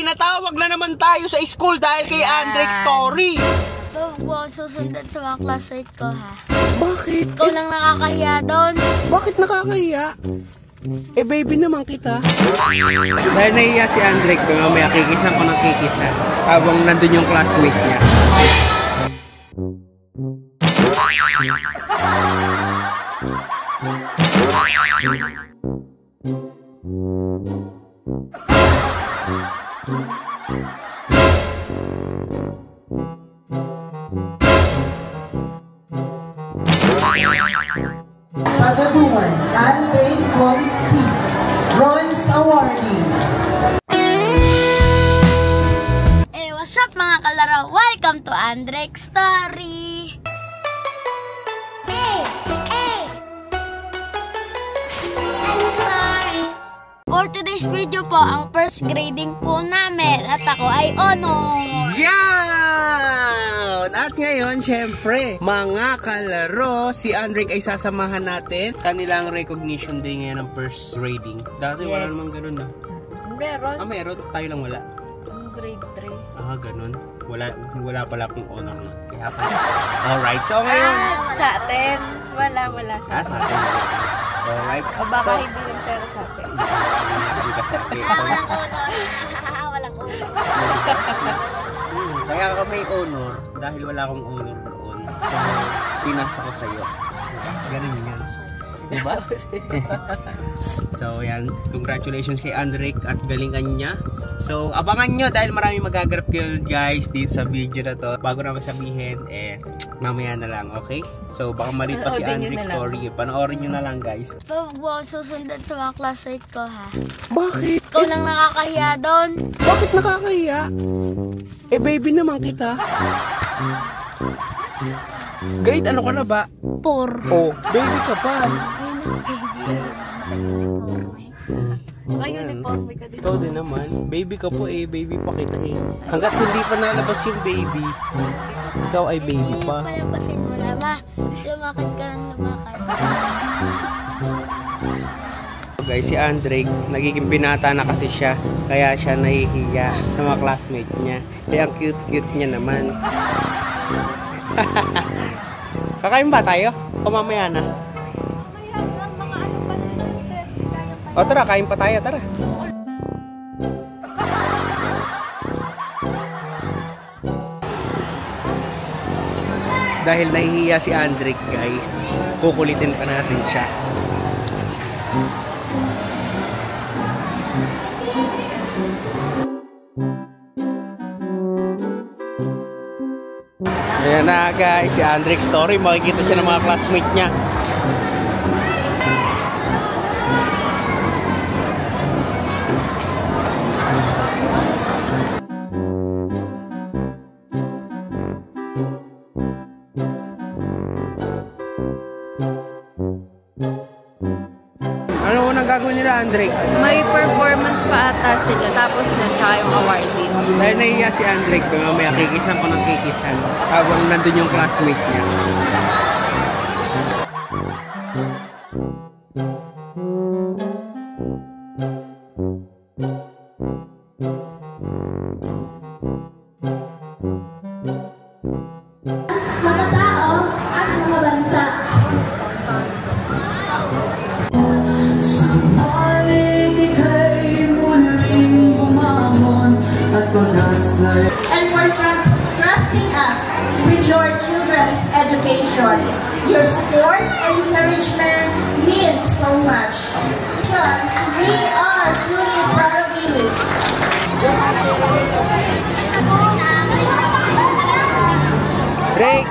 pinatawag na naman tayo sa school dahil kay Andrek Story. Huwag mo susundan sa mga classmate ko, ha? Bakit? Ikaw lang nakakahiya doon. Bakit nakakahiya? Eh, baby naman kita. Dahil nahiya si Andrek, mamaya kikisan ko ng kikisan habang nandun yung classmate niya. Pagaduan, Andrek Colic C, Bronze Awardee. Hey, what's up mga kalaro? Welcome to Andrek Story! Hey! Hey! Andrek Story! For today's video po, ang first grading po namin at ako ay honor! Yan! At ngayon, syempre, mga kalaro, si Andrek ay sasamahan natin. Kanilang recognition day ngayon ng first grading. Dati wala namang ganun na. Meron. Ah, meron? Tayo lang wala. Grade 3. Ah, ganun. Wala pala akong honor na. Kaya pala. Alright, so ngayon. Sa atin. Wala sa atin. Sa atin. Alright. O baka hindi rin pero sa atin. Hindi ka sa atin. Walang honor. Kaya ka may honor dahil wala akong honor doon. So, pinasa ko sa'yo. Ganun yan. Diba? So, yan. Congratulations kay Andrek at galingan niya. So, abangan nyo dahil marami magaganap kayo guys dito sa video na to. Bago na sabihin, mamaya na lang, okay? So, baka mali pa si Andrek Story. Panoorin nyo na lang guys. Huwag mo susundan sa mga classmate ko, ha? Bakit? Ikaw lang nakakahiya doon. Bakit nakakahiya? Eh, baby naman kita. Grade ano ka na ba? 4. Oh, baby ka pa. Naka-uniforme ka din. Ikaw din naman. Baby ka po eh. Baby pa kita eh. Hanggat hindi pa nalabas yung baby, ikaw ay baby pa. Palabasin mo na ba? Lumakad ka lang lumakad. Guys, si Andrek, nagiging binata na kasi siya. Kaya siya nahihiya sa mga classmate niya. Kaya ang cute-cute niya naman. Kakain ba tayo? O mamaya na? O tara, kain pa tayo, tara. Dahil nahihiya si Andrek guys, kukulitin pa natin siya. Ayan na guys, si Andrek Story, makikita siya ng mga classmate niya. Ano unang gagawin nila, Andrek? May performance pa ata sila. Tapos nun, tsaka yung awarding. Dahil nahiya si Andrek, mamaya kikisan ko ng kikisan habang nandun yung classmate niya. Mga tao at mga bansa. And for trusting us with your children's education. Your support and encouragement means so much. Because we are truly proud of you. Break!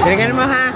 Galingan mo ha!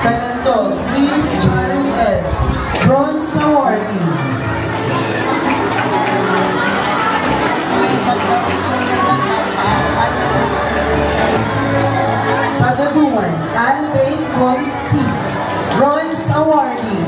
Talento, Dreams Sharon Ed, Bronze Awardee. Pagaduan, Andre Colic C, Bronze Awardee.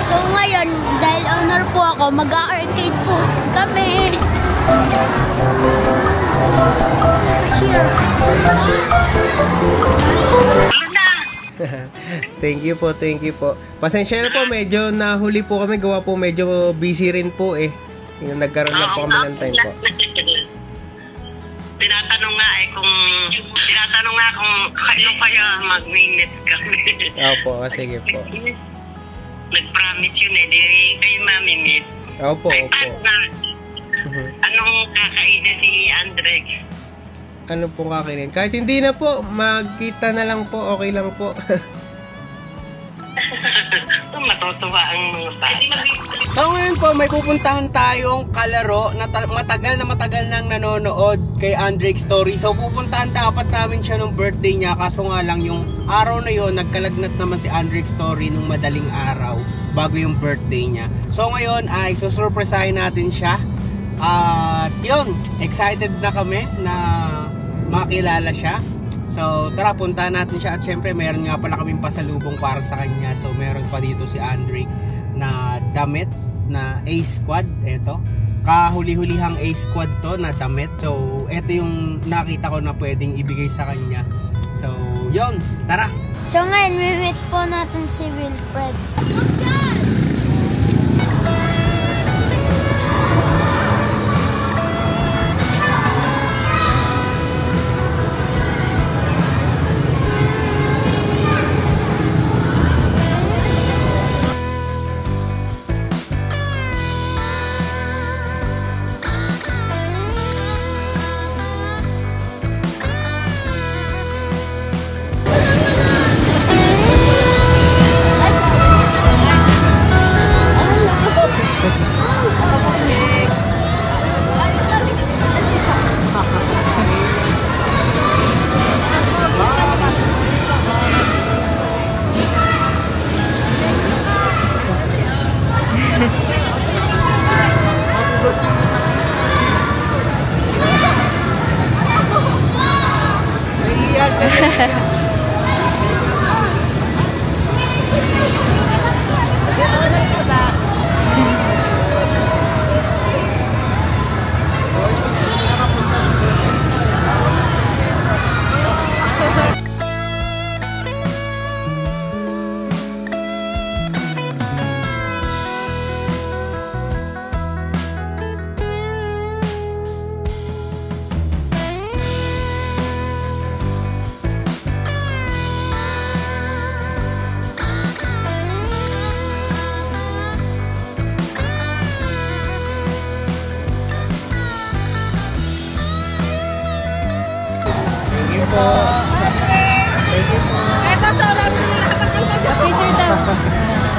So ngayon, dahil honor po ako, mag-arcade po kami. Thank you po, thank you po. Pasensya na po, medyo nahuli po kami. Gawa po medyo busy rin po eh. Yung nagkaroon lang po kami ng time po. Tinatanong nga kung kailan kaya mag-minute kami. Opo, sige po. Nag-promise yun eh, di kayo mamimit. Opo, Ay, opo. Anong kakainin si Andrex? Ano po kakainin? Kahit hindi na po, magkita na lang po, okay lang po. Matutuwa ang mga bata. So ngayon po, may pupuntahan tayong kalaro na matagal nang nanonood kay Andrex Story. So pupuntahan dapat namin siya nung birthday niya, kaso nga lang yung araw na yon nagkalagnat naman si Andrex Story nung madaling araw bago yung birthday niya. So ngayon ay susurpresahin natin siya. At yun, excited na kami na makilala siya. So tara, puntahan natin siya. At syempre meron nga pala kaming pasalubong para sa kanya. So meron pa dito si Andrex na damit na A-Squad. Ito, kahuli-hulihang A-Squad to na damit. So ito yung nakita ko na pwedeng ibigay sa kanya. So yun, tara. So ngayon, meet po natin si Wilfred.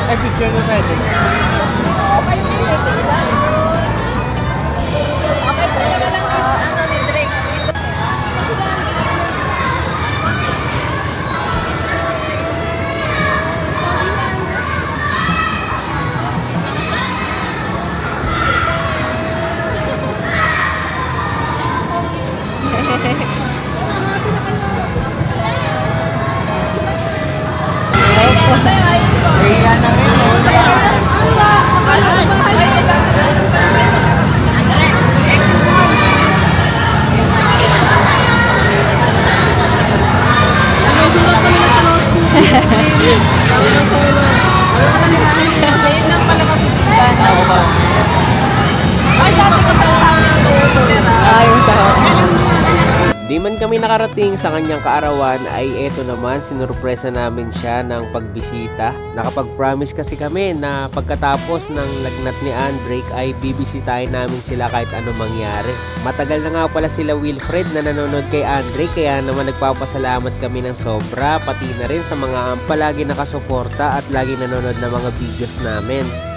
Ay, picture na pwede. Okay talaga lang ano ni Drake. Di man kami nakarating sa kanyang kaarawan ay eto naman, sinurpresa namin siya ng pagbisita. Nakapag-promise kasi kami na pagkatapos ng lagnat ni Andrake ay bibisitahin namin sila kahit ano mangyari. Matagal na nga pala sila Wilfred na nanonood kay Andrake, kaya naman nagpapasalamat kami ng sobra, pati na rin sa mga palagi nakasuporta at lagi nanonood ng mga videos namin.